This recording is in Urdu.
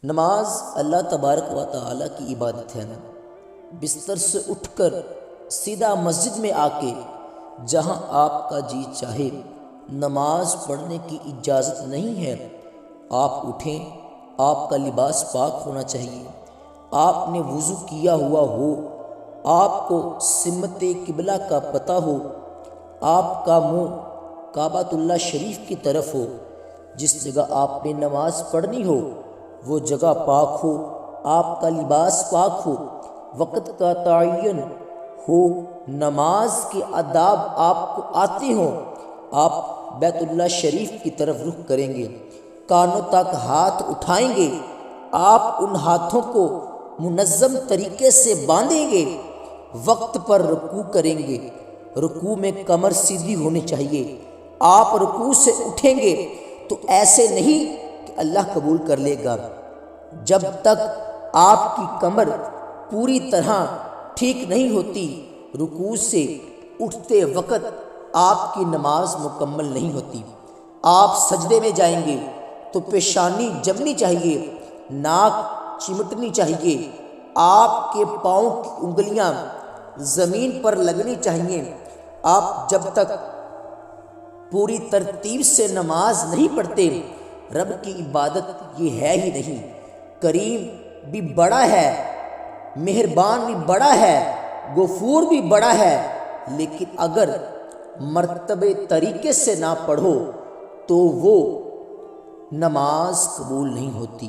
نماز اللہ تبارک و تعالیٰ کی عبادت ہے نا۔ بستر سے اٹھ کر سیدھا مسجد میں آ کے جہاں آپ کا جی چاہے نماز پڑھنے کی اجازت نہیں ہے۔ آپ اٹھیں، آپ کا لباس پاک ہونا چاہیے، آپ نے وضو کیا ہوا ہو، آپ کو سمت قبلہ کا پتہ ہو، آپ کا منہ کعبۃ اللہ شریف کی طرف ہو، جس جگہ آپ نے نماز پڑھنی ہو وہ جگہ پاک ہو، آپ کا لباس پاک ہو، وقت کا تعین ہو، نماز کے آداب آپ کو آتے ہوں، آپ بیت اللہ شریف کی طرف رخ کریں گے، کانوں تک ہاتھ اٹھائیں گے، آپ ان ہاتھوں کو منظم طریقے سے باندھیں گے، وقت پر رکوع کریں گے، رکوع میں کمر سیدھی ہونی چاہیے، آپ رکوع سے اٹھیں گے تو ایسے نہیں کہ اللہ قبول کر لے گا، جب تک آپ کی کمر پوری طرح ٹھیک نہیں ہوتی رکوع سے اٹھتے وقت آپ کی نماز مکمل نہیں ہوتی۔ آپ سجدے میں جائیں گے تو پیشانی جمنی چاہیے، ناک چمٹنی چاہیے، آپ کے پاؤں کی انگلیاں زمین پر لگنی چاہیے۔ آپ جب تک پوری ترتیب سے نماز نہیں پڑھتے رب کی عبادت یہ ہے ہی نہیں۔ کریم بھی بڑا ہے، مہربان بھی بڑا ہے، غفور بھی بڑا ہے، لیکن اگر مرتبے طریقے سے نہ پڑھو تو وہ نماز قبول نہیں ہوتی۔